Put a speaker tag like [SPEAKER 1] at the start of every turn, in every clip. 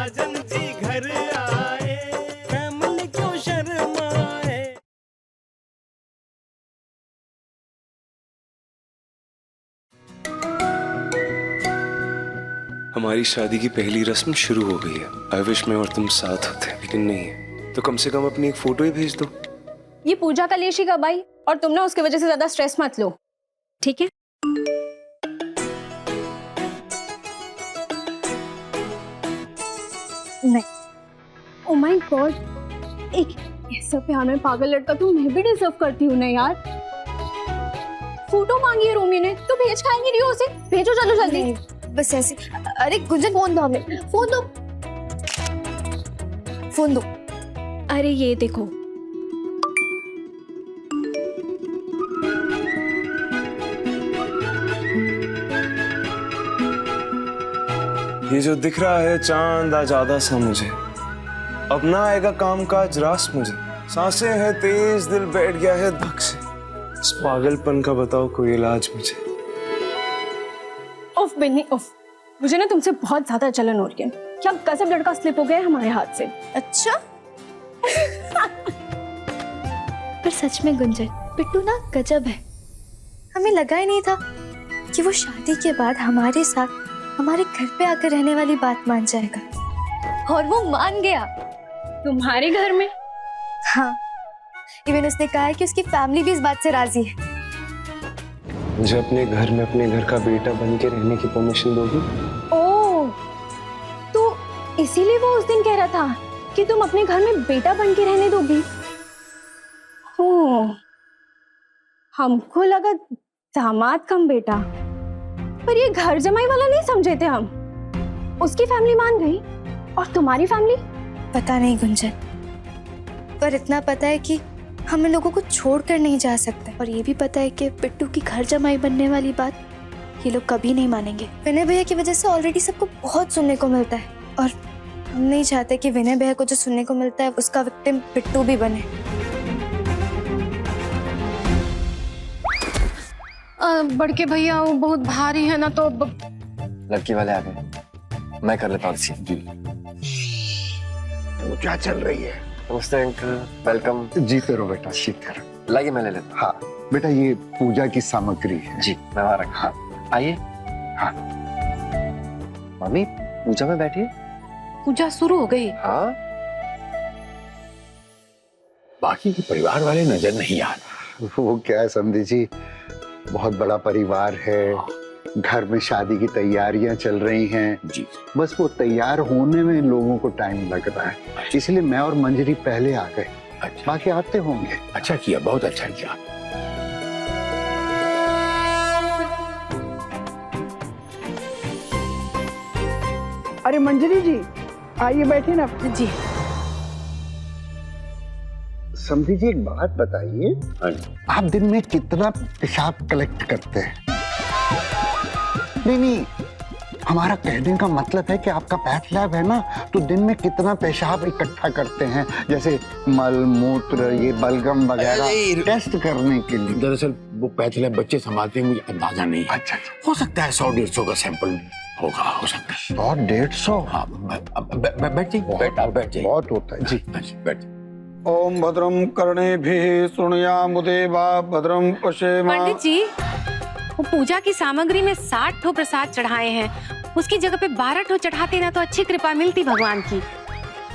[SPEAKER 1] साजन जी घर आए, फैमिली क्यों शर्माए।
[SPEAKER 2] हमारी शादी की पहली रस्म शुरू हो गई है। आई विश मैं और तुम साथ होते, लेकिन नहीं है। तो कम से कम अपनी एक फोटो ही भेज दो।
[SPEAKER 3] ये पूजा का लेशी कब आई, और तुम ना उसकी वजह से ज्यादा स्ट्रेस मत लो, ठीक है? नहीं, ओ माय गॉड, एक ऐसा प्यार में पागल लड़का तो मैं भी डिजर्व करती हूँ ना यार। फोटो मांगी है रोमी ने, तो भेज खाएंगी रियो उसे, भेजो चलो जल्दी।
[SPEAKER 4] बस ऐसे। अरे गुंजन फोन दो हमें, फोन दो, फोन दो।
[SPEAKER 3] अरे ये देखो,
[SPEAKER 2] ये जो दिख रहा है चांद आज आधा सा मुझे, अब ना आएगा काम काज रास मुझे। सांसें हैं तेज, दिल बैठ गया है धक से। इस पागलपन का बताओ कोई इलाज मुझे।
[SPEAKER 3] उफ बिन्नी उफ, मुझे ना तुमसे बहुत ज्यादा जलन हो रही है। क्या गजब लड़का स्लिप हो गया है हमारे हाथ से।
[SPEAKER 4] अच्छा पर सच में गुंजन, पिट्टू ना गजब है। हमें लगा ही नहीं था कि वो शादी के बाद हमारे साथ हमारे घर पे आकर रहने वाली बात मान जाएगा, और वो मान गया।
[SPEAKER 3] तुम्हारे घर में?
[SPEAKER 4] हाँ, इवन उसने कहा है कि उसकी फैमिली भी इस बात से राजी है।
[SPEAKER 2] मुझे अपने घर में अपने घर का बेटा बन के रहने की परमिशन दोगी?
[SPEAKER 3] ओह, तो इसीलिए वो उस दिन कह रहा था कि तुम अपने घर में बेटा बन के रहने दोगी। ओह, हमको लगा दामाद कम बेटा, पर ये घर जमाई वाला नहीं समझे थे हम। उसकी फैमिली मान गई, और तुम्हारी फैमिली?
[SPEAKER 4] पता नहीं गुंजन, पर इतना पता है कि हम इन लोगों को छोड़कर नहीं जा सकते, और ये भी पता है कि पिट्टू की घर जमाई बनने वाली बात ये लोग कभी नहीं मानेंगे। विनय भैया की वजह से ऑलरेडी सबको बहुत सुनने को मिलता है, और हम नहीं चाहते कि विनय भैया को जो सुनने को मिलता है उसका विक्टिम पिट्टू भी बने।
[SPEAKER 3] बड़के भैया वो बहुत भारी है ना, तो
[SPEAKER 5] लड़की वाले आ गए, मैं कर लेता हूँ रिसीव। जी
[SPEAKER 6] वो क्या चल रही है?
[SPEAKER 5] नमस्ते अंकल, वेलकम।
[SPEAKER 6] जीते रहो बेटा, शीत
[SPEAKER 5] लाइए मैं ले लेता हूँ।
[SPEAKER 6] हाँ बेटा, ये पूजा की सामग्री है।
[SPEAKER 5] जी मैं वहाँ रखा।
[SPEAKER 6] हाँ
[SPEAKER 5] आइए।
[SPEAKER 6] हाँ
[SPEAKER 5] मम्मी पूजा में बैठिए।
[SPEAKER 7] पूजा शुरू हो गई?
[SPEAKER 5] हाँ।
[SPEAKER 6] बाकी के परिवार वाले नजर नहीं आ रहे। वो क्या है समधी जी, बहुत बड़ा परिवार है, घर में शादी की तैयारियां चल रही हैं जी। बस वो तैयार होने में लोगों को टाइम लग रहा है, इसलिए मैं और मंजरी पहले आ गए। अच्छा। बाकी आते होंगे।
[SPEAKER 8] अच्छा किया, बहुत अच्छा किया।
[SPEAKER 9] अरे मंजरी जी, आइए बैठे ना।
[SPEAKER 7] जी
[SPEAKER 6] समधी जी एक बात बताइए, आप दिन में कितना पेशाब कलेक्ट करते हैं? नहीं, हमारा कहने का मतलब है कि आपका पैथ लैब है ना, तो दिन में कितना पेशाब इकट्ठा करते हैं, जैसे मल मूत्र ये बलगम वगैरह टेस्ट करने के लिए।
[SPEAKER 8] दरअसल वो पैथ लैब बच्चे संभालते हैं, मुझे अंदाजा नहीं है।
[SPEAKER 6] अच्छा,
[SPEAKER 8] हो सकता है 100-150 का सैंपल होगा, हो सकता है।
[SPEAKER 6] 100-150?
[SPEAKER 8] हाँ, बैठ जाइए, बैठ जाइए।
[SPEAKER 6] बहुत होता है जी।
[SPEAKER 8] बैठ।
[SPEAKER 10] ओम भद्रम कर्णेभिः शृणुयाम देवा भद्रम पश्येमा।
[SPEAKER 7] पंडित जी, वो पूजा की सामग्री में 60 ठो प्रसाद चढ़ाए हैं, उसकी जगह पे 12 ठो चढ़ाते ना तो अच्छी कृपा मिलती भगवान की।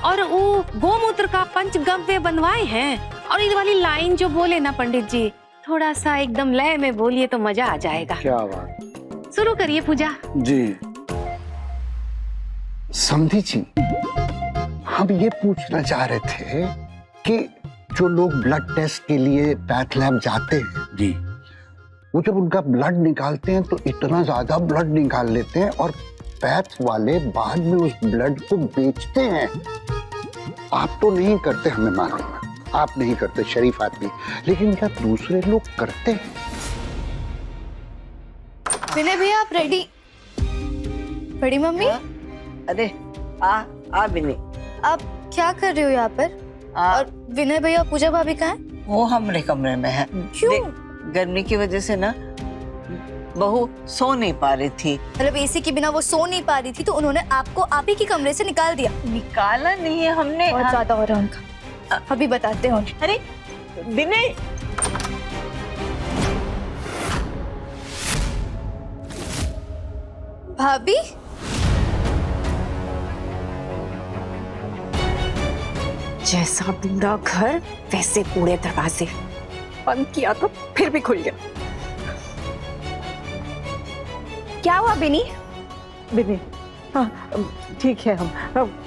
[SPEAKER 7] और वो गोमूत्र का पंचगव्य बनवाए हैं, और ये वाली लाइन जो बोले ना पंडित जी, थोड़ा सा एकदम लय में बोलिए तो मजा आ जाएगा।
[SPEAKER 6] क्या बात।
[SPEAKER 7] शुरू करिए पूजा।
[SPEAKER 6] जी समधी जी, हम ये पूछना चाह रहे थे कि जो लोग ब्लड टेस्ट के लिए पैथ लैब जाते हैं
[SPEAKER 8] जी,
[SPEAKER 6] वो जब उनका ब्लड निकालते हैं तो इतना ज्यादा ब्लड निकाल लेते हैं, और पैथ वाले बाद में उस ब्लड को बेचते हैं। आप तो नहीं करते, हमें मालूम है, आप नहीं करते, शरीफ आदमी, लेकिन क्या दूसरे लोग करते हैं?
[SPEAKER 4] विनय भैया आप रेडी? बड़ी मम्मी?
[SPEAKER 11] अरे आ बिनी,
[SPEAKER 4] आप क्या कर रहे हो यहाँ पर? और विनय भैया पूजा भाभी कहाँ हैं?
[SPEAKER 11] वो हमारे कमरे में है।
[SPEAKER 4] क्यों?
[SPEAKER 11] गर्मी की वजह से ना बहू सो नहीं पा रही थी।
[SPEAKER 4] मतलब एसी के बिना वो सो नहीं पा रही थी तो उन्होंने आपको आप ही के कमरे से निकाल दिया?
[SPEAKER 11] निकाला नहीं है हमने।
[SPEAKER 4] बहुत ज्यादा हो रहा है उनका, अभी बताते हैं उन्हें।
[SPEAKER 11] अरे विनय,
[SPEAKER 4] भाभी
[SPEAKER 7] जैसा बूढ़ा घर वैसे बूढ़े दरवाजे।
[SPEAKER 3] बंद किया तो फिर भी खुल गया। क्या हुआ बिनी?
[SPEAKER 11] विनय, हाँ ठीक है हम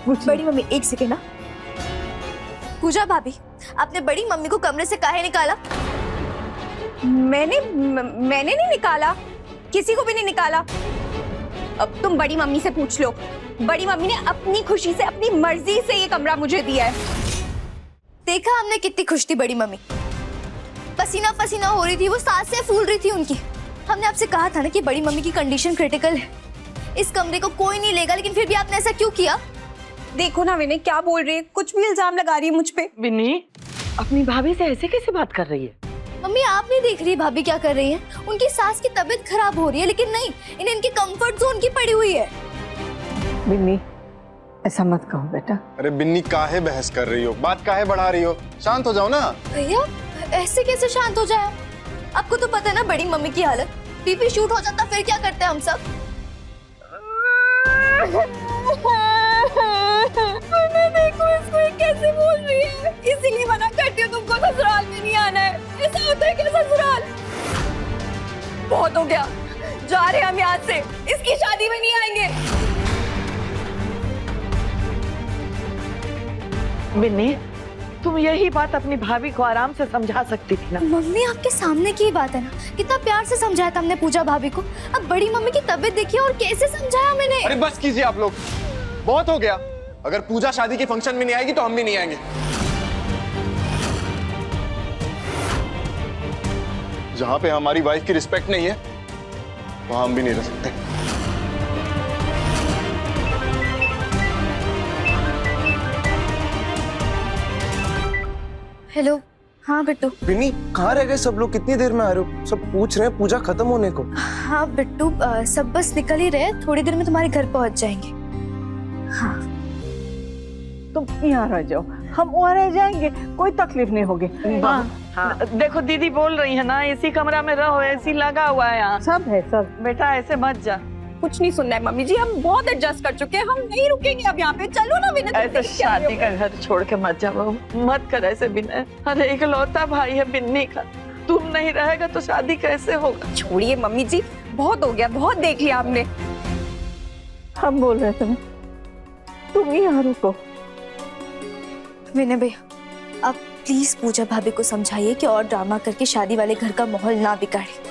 [SPEAKER 11] कुछ
[SPEAKER 4] बड़ी मम्मी एक सेकेंड ना। पूजा भाभी, आपने बड़ी मम्मी को कमरे से काहे निकाला?
[SPEAKER 3] मैंने नहीं निकाला, किसी को भी नहीं निकाला। अब तुम बड़ी मम्मी से पूछ लो। बड़ी मम्मी ने अपनी खुशी से, अपनी मर्जी से ये कमरा मुझे दिया है।
[SPEAKER 4] देखा हमने कितनी खुश थी बड़ी मम्मी, पसीना पसीना हो रही थी, वो सांसें फूल रही थी उनकी। हमने आपसे कहा था ना कि बड़ी मम्मी की कंडीशन क्रिटिकल है, इस कमरे को कोई नहीं लेगा, लेकिन फिर भी आपने ऐसा क्यों किया?
[SPEAKER 3] देखो ना विनय क्या बोल रही है, कुछ भी इल्जाम लगा रही है मुझ पे।
[SPEAKER 11] विनय अपनी भाभी से ऐसे कैसे बात कर रही है?
[SPEAKER 4] मम्मी आप नहीं देख रही भाभी क्या कर रही हैं? उनकी सास की तबीयत खराब हो रही है, लेकिन नहीं, इन्हें इनकी कंफर्ट जोन की पड़ी हुई है।
[SPEAKER 11] विनय ऐसा मत कहो बेटा।
[SPEAKER 2] अरे बिन्नी काहे बहस कर रही हो, बात काहे बढ़ा रही हो, शांत हो जाओ ना।
[SPEAKER 4] भैया ऐसे कैसे शांत हो जाए? आपको तो पता है ना बड़ी मम्मी की हालत, बीपी शूट हो जाता फिर क्या करते हैं हम सब? देखो इसको ये कैसे बोल रही है, इसीलिए मना करती हूँ तुमको ससुराल में नहीं आना है। ऐसा होता है क्या ससुराल? बहुत हो गया, जा रहे हम यहाँ से, इसकी शादी में नहीं आएंगे।
[SPEAKER 11] विनय तुम यही बात अपनी भाभी को आराम से समझा सकती थी ना।
[SPEAKER 4] मम्मी आपके सामने की बात है ना, कितना प्यार से समझाया था हमने पूजा भाभी को। अब बड़ी मम्मी की तबीयत देखिए और कैसे समझाया मैंने।
[SPEAKER 2] अरे बस कीजिए आप लोग, बहुत हो गया। अगर पूजा शादी के फंक्शन में नहीं आएगी तो हम भी नहीं आएंगे। जहां पे हमारी वाइफ की रिस्पेक्ट नहीं है वहां हम भी नहीं रह सकते।
[SPEAKER 4] हेलो, हाँ बिट्टू।
[SPEAKER 2] बिन्नी कहाँ रह गए सब लोग, कितनी देर में आ रहे हो? सब पूछ रहे हैं पूजा खत्म होने को।
[SPEAKER 4] हाँ बिट्टू, सब बस निकल ही रहे, थोड़ी देर में तुम्हारे घर पहुंच जाएंगे। हाँ
[SPEAKER 11] तुम यहाँ रह जाओ, हम वहाँ रह जाएंगे, कोई तकलीफ नहीं होगी। हाँ। देखो दीदी बोल रही है ना, इसी कमरा में रहो, एसी लगा हुआ है यहाँ। सब है सब। बेटा ऐसे मत जा।
[SPEAKER 3] कुछ नहीं सुनना है मम्मी जी, हम बहुत एडजस्ट कर चुके हैं, हम नहीं रुकेंगे अब यहाँ पे। चलो ना विनय,
[SPEAKER 11] ऐसे शादी का घर छोड़ के मत जाओ, मत कर ऐसे विनय। अरे इकलौता भाई है बिन्नी का, तुम नहीं रहेगा तो शादी कैसे होगा?
[SPEAKER 3] छोड़िए मम्मी जी, बहुत हो गया, बहुत देख लिया आपने।
[SPEAKER 11] हम बोल रहे थे तुम ही यहाँ रुको।
[SPEAKER 4] विनय भैया आप प्लीज पूजा भाभी को समझाइए कि और ड्रामा करके शादी वाले घर का माहौल ना बिगाड़े।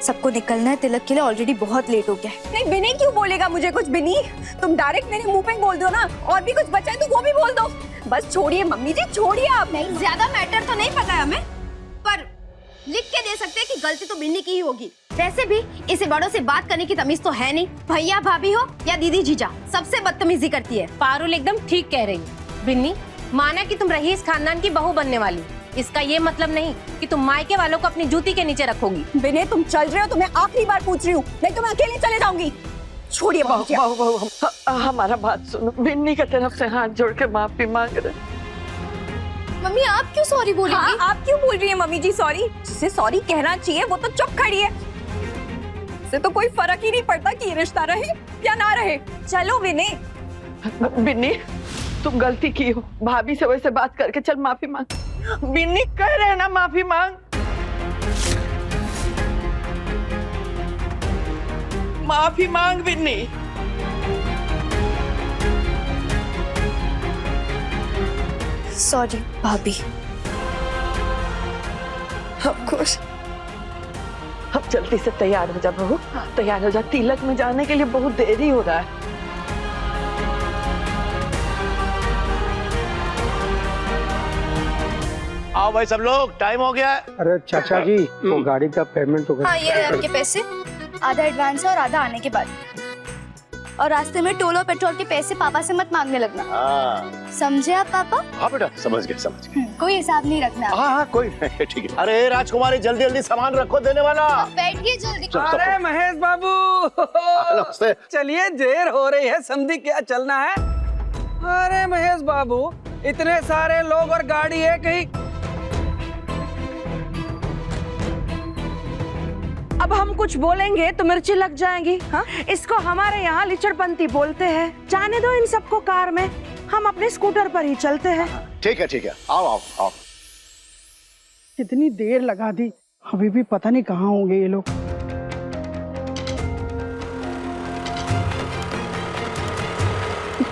[SPEAKER 4] सबको निकलना है तिलक के लिए, ऑलरेडी बहुत लेट हो गया है।
[SPEAKER 3] नहीं विनय क्यों बोलेगा मुझे कुछ? बिनी तुम डायरेक्ट मेरे मुंह पे बोल दो ना, और भी कुछ बचा है तो वो भी बोल दो। बस छोड़िए मम्मी जी, छोड़िए आप।
[SPEAKER 12] नहीं ज्यादा मैटर तो नहीं पता है हमें, पर लिख के दे सकते हैं कि गलती तो बिन्नी की ही होगी। वैसे भी इसे बड़ों से बात करने की तमीज तो है नहीं, भैया भाभी हो या दीदी जीजा, सबसे बदतमीजी करती है।
[SPEAKER 7] पारुल एकदम ठीक कह रही। बिन्नी माना कि तुम रईस खानदान की बहू बनने वाली, इसका ये मतलब नहीं कि तुम मायके वालों को अपनी जूती के नीचे रखोगी।
[SPEAKER 3] विनय तुम चल रहे हो तो मैं आखिरी बार पूछ रही हूँ, नहीं तो मैं अकेले चले जाऊंगी। छोड़िए
[SPEAKER 11] हमारा बात सुनो, बिन्नी की तरफ से हाथ जोड़ के माफी मांग रहे।
[SPEAKER 4] मम्मी आप क्यों सॉरी बोल रही हैं?
[SPEAKER 3] हाँ, आप क्यों बोल रही है मम्मी जी सॉरी? जिसे सॉरी कहना चाहिए वो तो चुप खड़ी है। इससे तो कोई फर्क ही नहीं पड़ता कि रिश्ता रहे या ना रहे। चलो विनय।
[SPEAKER 11] बिन्नी तुम गलती की हो, भाभी से वैसे बात करके चल माफी मांग। बिन्नी कह रहे ना माफी मांग, माफी मांग बिन्नी।
[SPEAKER 4] सॉरी भाभी।
[SPEAKER 11] अब खुश, अब जल्दी से तैयार हो जा बहू, तैयार हो जा, तिलक में जाने के लिए बहुत देरी हो रहा है।
[SPEAKER 8] आओ भाई सब लोग, टाइम हो गया है।
[SPEAKER 10] अरे चाचा जी वो गाड़ी का पेमेंट हो गया।
[SPEAKER 4] हाँ ये रहे आपके पैसे, आधा एडवांस है और आधा आने के बाद। और रास्ते में टोल और पेट्रोल के पैसे पापा से मत मांगने लगना।
[SPEAKER 8] हाँ
[SPEAKER 4] समझे आप पापा?
[SPEAKER 8] हाँ बेटा समझ गए।
[SPEAKER 4] कोई हिसाब नहीं रखना।
[SPEAKER 8] हाँ हाँ कोई नहीं, ठीक है। अरे राजकुमारी जल्दी जल्दी सामान रखो देने वाला।
[SPEAKER 4] बैठिए जल्दी।
[SPEAKER 1] अरे महेश बाबू,
[SPEAKER 8] नमस्ते।
[SPEAKER 1] चलिए देर हो रही है, समझी क्या चलना है? अरे महेश बाबू, इतने सारे लोग और गाड़ी है कहीं।
[SPEAKER 11] अब हम कुछ बोलेंगे तो मिर्ची लग जाएंगी। हाँ? इसको हमारे यहाँ लिचड़पंती बोलते हैं। जाने दो इन सबको, कार में हम अपने स्कूटर पर ही चलते हैं।
[SPEAKER 8] ठीक है, आओ आओ आओ।
[SPEAKER 9] इतनी देर लगा दी, अभी भी पता नहीं कहाँ होंगे ये लोग।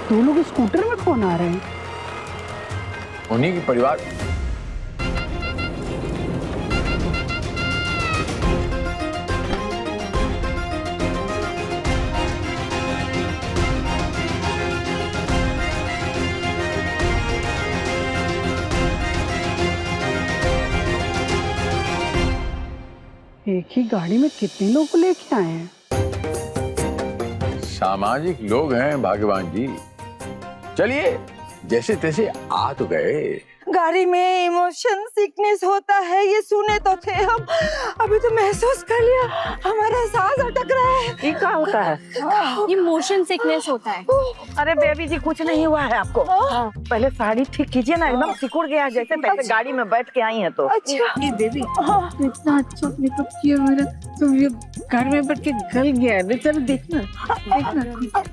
[SPEAKER 9] दो लोग स्कूटर में कौन आ रहे हैं?
[SPEAKER 8] उन्हीं की परिवार।
[SPEAKER 9] एक ही गाड़ी में कितने लोग लेके आए हैं?
[SPEAKER 8] सामाजिक लोग हैं भाग्यवान जी। चलिए जैसे तैसे आ तो गए।
[SPEAKER 11] गाड़ी में इमोशन सिकनेस होता है, ये सुने तो थे हम, अभी तो महसूस कर लिया, हमारा सांस अटक रहा है। ये क्या होता है?
[SPEAKER 3] ये मोशन सिकनेस होता है।
[SPEAKER 11] अरे बेबी जी कुछ नहीं हुआ है आपको। पहले साड़ी ठीक कीजिए ना, एकदम सिकुड़ गया जैसे तैसे गाड़ी में बैठ के आई है तो। अच्छा ये बेबी
[SPEAKER 9] इतना अच्छा मेकअप किया मेरा, तो ये घर में बैठ के गल गया है। चलो देखना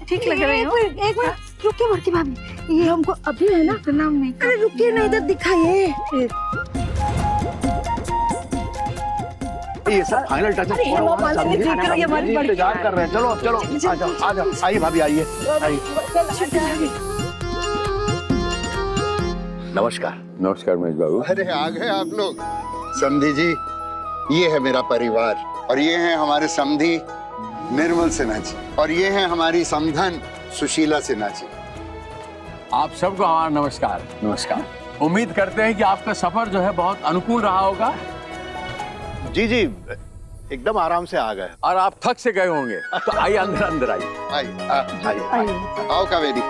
[SPEAKER 11] ठीक लग रहे हो।
[SPEAKER 9] एक मिनट रुकिए बड़की भाभी, ये हमको अभी है ना इतना मेकअप। अरे रुकिए ना, इधर दिखाइए।
[SPEAKER 8] ये सब फाइनल टच इंतजार कर रहे हैं। चलो चलो आ जाओ आइए भाभी आइए। नमस्कार। नमस्कार महेश बाबू।
[SPEAKER 6] अरे आ गए आप लोग। समधी जी, ये है मेरा परिवार और ये है हमारे समधी निर्मल सिन्हा जी और ये है हमारी समधन सुशीला सिन्हा जी।
[SPEAKER 8] आप सबको हमारा नमस्कार। नमस्कार। उम्मीद करते हैं कि आपका सफर जो है बहुत अनुकूल रहा होगा।
[SPEAKER 6] जी जी एकदम आराम से आ गए।
[SPEAKER 8] और आप थक से गए होंगे, तो आइए अंदर आइए।
[SPEAKER 6] आइए आओ कावेरी।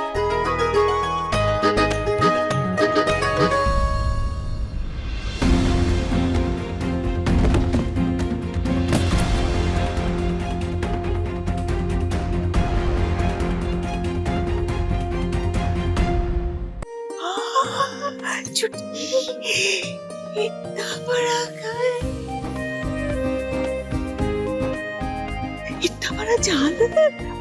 [SPEAKER 11] इतना बड़ा घर, इतना बड़ा जाल।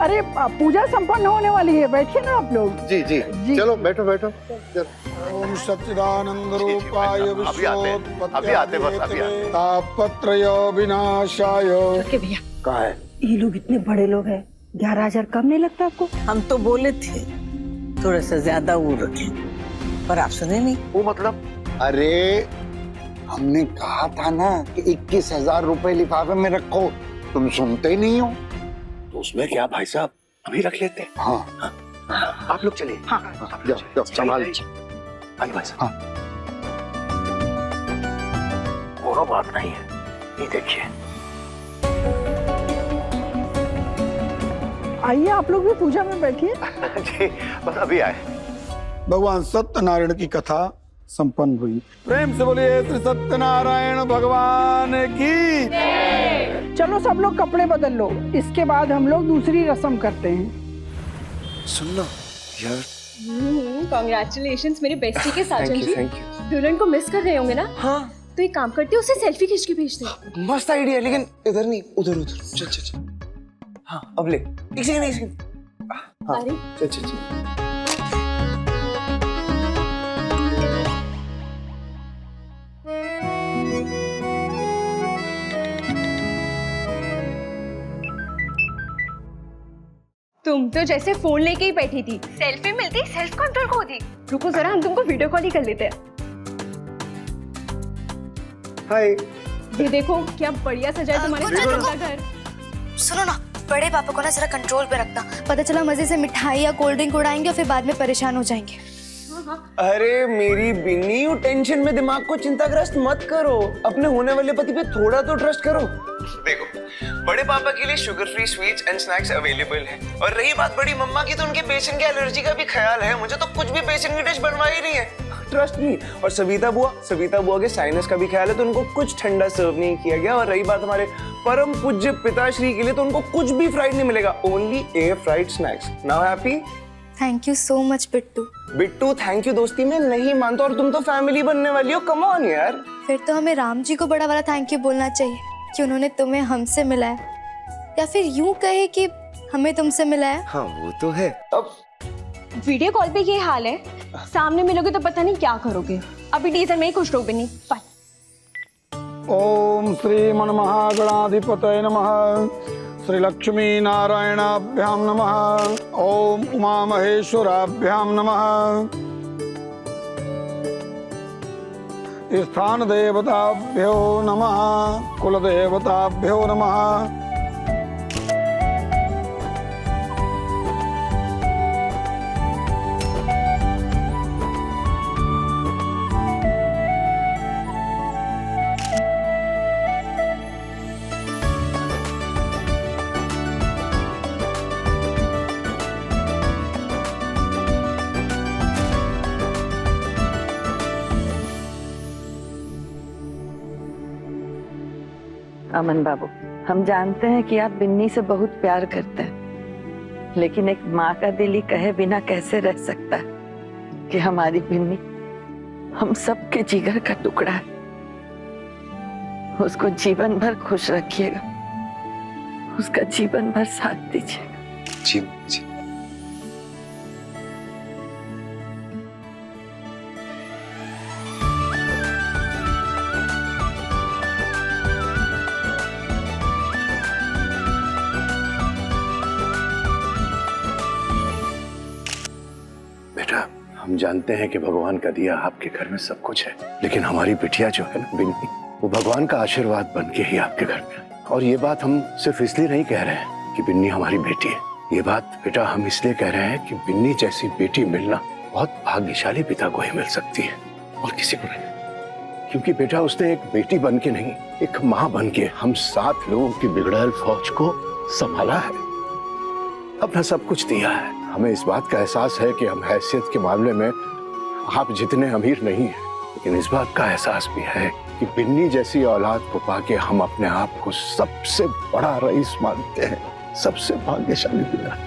[SPEAKER 9] अरे पूजा संपन्न होने वाली है, बैठिए ना आप लोग।
[SPEAKER 6] जी जी चलो बैठो बैठो।
[SPEAKER 10] ओम सच्चिदानंद रूपाय
[SPEAKER 8] अभी आते बस अभी आते।
[SPEAKER 10] तापत्रय विनाशाय।
[SPEAKER 11] भैया
[SPEAKER 10] कहाँ है?
[SPEAKER 11] ये लोग इतने बड़े लोग हैं, 11,000 कम नहीं लगता आपको? हम तो बोले थे थोड़ा सा ज्यादा वो रखें, पर आप सुने नहीं।
[SPEAKER 6] वो मतलब? अरे हमने कहा था ना कि 21,000 रुपए लिफाफे में रखो, तुम सुनते ही नहीं हो।
[SPEAKER 8] तो उसमें क्या भाई साहब, अभी रख लेते हैं।
[SPEAKER 6] हाँ
[SPEAKER 8] आप लोग चलिए।
[SPEAKER 6] हाँ जाओ संभाल।
[SPEAKER 8] आइए भाई साहब।
[SPEAKER 6] हाँ
[SPEAKER 8] वो बात नहीं है, ये देखिए।
[SPEAKER 9] आइए आप लोग भी पूजा में बैठिए।
[SPEAKER 8] जी बस अभी आए।
[SPEAKER 10] भगवान सत्यनारायण की कथा संपन्न हुई। प्रेम से बोलिए श्री सत्यनारायण भगवान की।
[SPEAKER 9] चलो सब लोग कपड़े बदल लो, इसके बाद हम लोग दूसरी रस्म करते हैं।
[SPEAKER 2] सुनना यार।
[SPEAKER 3] कांग्रेचुलेशंस मेरे बेस्टी के साजन जी।
[SPEAKER 2] Thank you.
[SPEAKER 3] दुल्हन को मिस कर रहे होंगे ना?
[SPEAKER 2] हाँ
[SPEAKER 3] तो एक काम करती हूँ, उसे सेल्फी खींच के भेज दे।
[SPEAKER 2] मस्त आइडिया, लेकिन इधर नहीं, उधर चल। हाँ अब ले, एक सेकंड। हाँ चल।
[SPEAKER 3] तुम तो जैसे फोन लेके ही बैठी थी, सेल्फी मिलती सेल्फ कंट्रोल खो दी। रुको जरा, हम तुमको वीडियो कॉल ही कर लेते हैं।
[SPEAKER 2] हाय।
[SPEAKER 3] ये देखो क्या बढ़िया सजा है तुम्हारे
[SPEAKER 4] कुछ
[SPEAKER 3] का घर।
[SPEAKER 4] सुनो ना, बड़े पापा को ना जरा कंट्रोल पे रखना, पता चला मजे से मिठाई या कोल्ड ड्रिंक उड़ाएंगे और फिर बाद में परेशान हो जाएंगे।
[SPEAKER 2] अरे मेरी बिन्नी, टेंशन में दिमाग को चिंताग्रस्त मत करो, अपने होने वाले पति पे थोड़ा तो ट्रस्ट करो। देखो, बड़े पापा के लिए sugar free sweets and snacks available है, और रही बात बड़ी मम्मा की, तो उनके बेसन की एलर्जी का भी ख्याल है। मुझे तो कुछ भी बेसन की डिश बनवा ही नहीं है, ट्रस्ट मी। और सविता बुआ के साइनस का भी ख्याल है, तो उनको कुछ ठंडा सर्व नहीं किया गया। और रही बात हमारे परम पूज्य पिताश्री के लिए, तो उनको कुछ भी फ्राइड नहीं मिलेगा, only air fried snacks. Now happy?
[SPEAKER 4] Thank you so much Bittu.
[SPEAKER 2] Bittu thank you दोस्ती में नहीं मानता, और तुम तो फैमिली बनने वाली हो, कम ऑन यार।
[SPEAKER 4] फिर तो हमें राम जी को बड़ा वाला थैंक यू बोलना चाहिए कि उन्होंने तुम्हें हमसे मिलाया, या फिर यूं कहे कि हमें तुमसे मिलाया।
[SPEAKER 2] हाँ वो तो है। अब
[SPEAKER 3] वीडियो कॉल पे ये हाल है, सामने मिलोगे तो पता नहीं क्या करोगे। अभी टीजर में ही खुश रहो बिन्नी। बाय।
[SPEAKER 10] ओम श्री मन महागणाधिपतये नमः, श्री लक्ष्मी नारायणाभ्याम नमः, ओम उमा महेश्वराभ्याम नमः, स्थान देवताभ्यो नमः, कुल देवताभ्यो नमः।
[SPEAKER 11] अमन बाबू, हम जानते हैं कि आप बिन्नी से बहुत प्यार करते हैं, लेकिन एक माँ का दिल ही कहे बिना कैसे रह सकता है कि हमारी बिन्नी हम सबके जिगर का टुकड़ा है। उसको जीवन भर खुश रखिएगा, उसका जीवन भर साथ दीजिएगा।
[SPEAKER 2] जी जी।
[SPEAKER 6] बेटा, हम जानते हैं कि भगवान का दिया आपके घर में सब कुछ है, लेकिन हमारी बिटिया जो है ना बिन्नी, वो भगवान का आशीर्वाद बन के ही आपके घर में आई। और ये बात हम सिर्फ इसलिए नहीं कह रहे हैं कि बिन्नी हमारी बेटी है, ये बात बेटा हम इसलिए कह रहे हैं कि बिन्नी जैसी बेटी मिलना बहुत भाग्यशाली पिता को ही मिल सकती है, और किसी को नहीं। क्योंकि बेटा उसने एक बेटी बन के नहीं, एक माँ बन के हम 7 लोगों की बिगड़ैल फौज को संभाला है, अपना सब कुछ दिया है। हमें इस बात का एहसास है कि हम हैसियत के मामले में आप जितने अमीर नहीं हैं, लेकिन इस बात का एहसास भी है कि बिन्नी जैसी औलाद को पाके हम अपने आप को सबसे बड़ा रईस मानते हैं, सबसे भाग्यशाली पिता।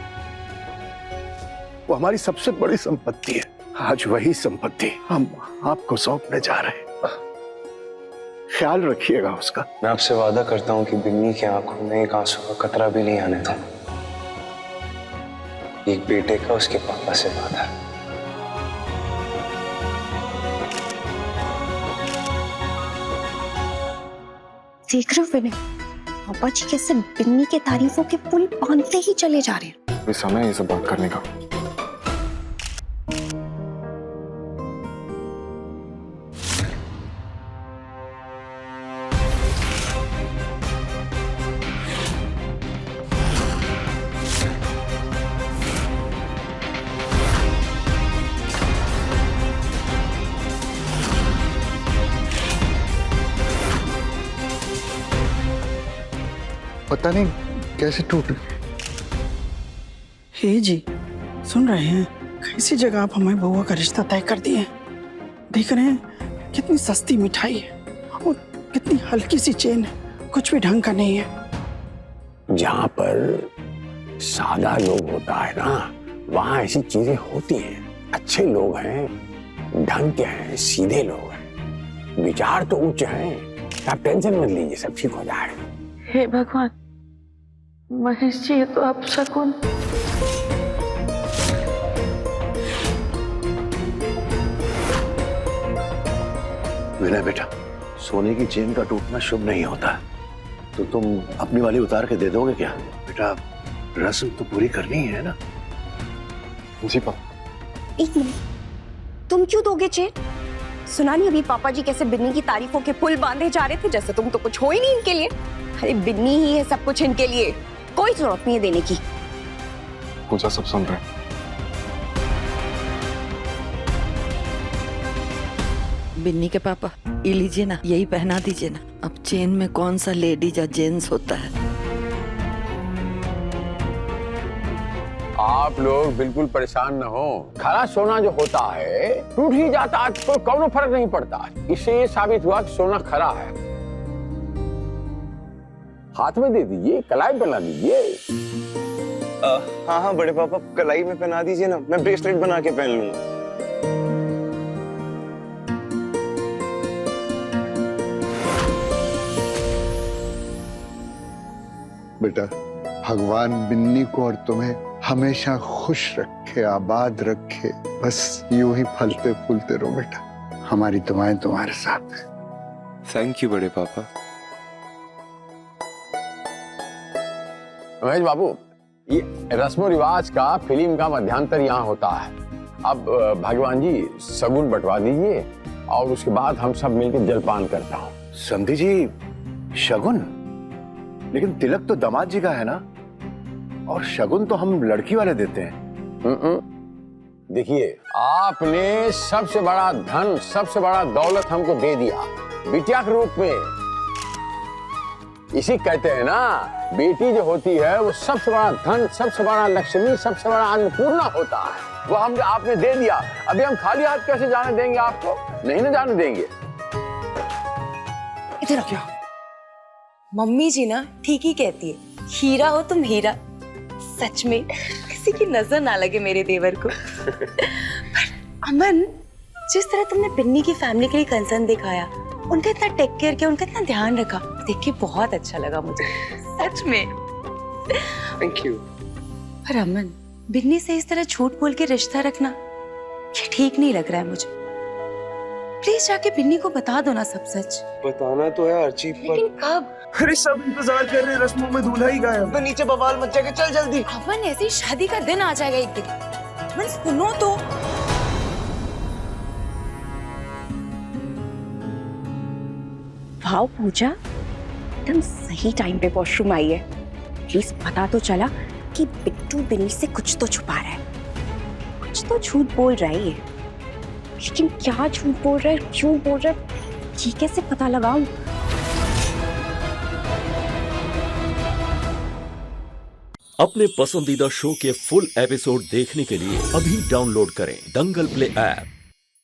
[SPEAKER 6] वो हमारी सबसे बड़ी संपत्ति है। आज वही संपत्ति हम आपको सौंपने जा रहे हैं, ख्याल रखिएगा उसका।
[SPEAKER 2] मैं आपसे वादा करता हूँ कि बिन्नी की आंखों में एक आंसू का कतरा भी नहीं आने दूंगा। एक बेटे का उसके पापा से वादा है।
[SPEAKER 3] देख रहे हो विनय, पापा जी कैसे बिन्नी के तारीफों के पुल बांधते ही चले जा रहे हैं।
[SPEAKER 2] ये समय है ये सब बात करने का।
[SPEAKER 6] पता नहीं कैसे टूट।
[SPEAKER 9] हे जी, सुन रहे हैं? कैसी जगह आप हमारी बउआ का रिश्ता तय कर दिए हैं। देख रहे हैं कितनी सस्ती मिठाई है और कितनी हल्की सी चेन है, कुछ भी ढंग का नहीं है।
[SPEAKER 8] जहाँ पर सादा लोग होता है ना, वहाँ ऐसी चीजें होती हैं। अच्छे लोग हैं, ढंग के हैं, सीधे लोग हैं, विचार तो उच्च हैं। आप टेंशन मत लीजिए, सब ठीक हो जाएगा।
[SPEAKER 11] हे भगवान, महेश जी, ये तो आप शकुन।
[SPEAKER 6] विनय बेटा, सोने की चेन का टूटना शुभ नहीं होता, तो तुम अपनी वाली उतार के दे दोगे क्या? बेटा, रस्म तो पूरी करनी है ना।
[SPEAKER 2] जी पापा।
[SPEAKER 3] एक मिनट, तुम क्यों दोगे चेन? सुना नहीं अभी पापा जी कैसे बिन्नी की तारीफों के पुल बांधे जा रहे थे, जैसे तुम तो कुछ हो ही नहीं इनके लिए। अरे बिन्नी ही है सब कुछ इनके लिए, कोई जरूरत नहीं है देने की।
[SPEAKER 2] पूजा सब सुन रहे हैं।
[SPEAKER 11] बिन्नी के पापा, ये लीजिए ना, यही पहना दीजिए ना। अब चेन में कौन सा लेडीज या जेंट्स होता है।
[SPEAKER 8] आप लोग बिल्कुल परेशान न हो। खरा सोना जो होता है टूट ही जाता है तो कोई फर्क नहीं पड़ता। इससे ये साबित हुआ कि सोना खरा है। हाथ में दे दीजिए, कलाई बना दीजिए।
[SPEAKER 2] हाँ हाँ बड़े पापा, कलाई में पहना दीजिए ना, मैं ब्रेसलेट बना के पहन लूंगा।
[SPEAKER 6] बेटा, भगवान बिन्नी को और तुम्हें हमेशा खुश रखे, आबाद रखे। बस यूं ही फलते फूलते रहो बेटा। हमारी दुआएं तुम्हारे साथ हैं।
[SPEAKER 2] थैंक यू बड़े पापा।
[SPEAKER 8] महेश बाबू, ये रस्मो रिवाज का फिल्म का मध्यांतर यहाँ होता है। अब भगवान जी सगुन बंटवा दीजिए और उसके बाद हम सब मिलकर जलपान करता हूँ।
[SPEAKER 6] समधी जी, शगुन? लेकिन तिलक तो दामाद जी का है ना, और शगुन तो हम लड़की वाले देते हैं।
[SPEAKER 8] देखिए, आपने सबसे बड़ा धन, सबसे बड़ा दौलत हमको दे दिया बिटिया के रूप में। इसी कहते हैं ना, बेटी जो होती है वो सबसे बड़ा धन, सबसे बड़ा लक्ष्मी, सबसे बड़ा अन्नपूर्णा होता है। वो हम आपने दे दिया, अभी हम खाली हाथ कैसे जाने देंगे आपको? नहीं ना जाने देंगे।
[SPEAKER 13] इधर क्या? मम्मी जी ना ठीक ही कहती है, हीरा हो तुम हीरा। सच में किसी की नजर ना लगे मेरे देवर को। पर अमन, जिस तरह तुमने बिन्नी की फैमिली के लिए कंसर्न दिखाया, उनका इतना टेक केयर किया, उनका इतना ध्यान रखा, देख के बहुत अच्छा लगा मुझे, सच में।
[SPEAKER 2] Thank you.
[SPEAKER 13] पर अमन, बिन्नी से इस तरह झूठ बोल के रिश्ता रखना ये ठीक नहीं लग रहा है मुझे। प्लीज जाके बिन्नी को बता दो ना सब सच।
[SPEAKER 2] बताना तो है अर्ची,
[SPEAKER 13] लेकिन कब?
[SPEAKER 2] अरे सब इंतजार कर रहे हैं, रस्मों में दूल्हा ही गायब। तो नीचे बवाल मच जाएगा, चल जल्दी।
[SPEAKER 13] अमन, ऐसी शादी का दिन आ जाएगा एक दिन। अमन सुनो तो।
[SPEAKER 14] वाओ पूजा, एकदम सही टाइम पे वॉशरूम आई है। प्लीज पता तो चला कि बिट्टू बिन्नी से कुछ तो छुपा रहा है, कुछ तो झूठ बोल रहा है ये। लेकिन क्या झूठ बोल रहा है, क्यों बोल रहा है, ये कैसे पता लगाऊं?
[SPEAKER 15] अपने पसंदीदा शो के फुल एपिसोड देखने के लिए अभी डाउनलोड करें दंगल प्ले ऐप।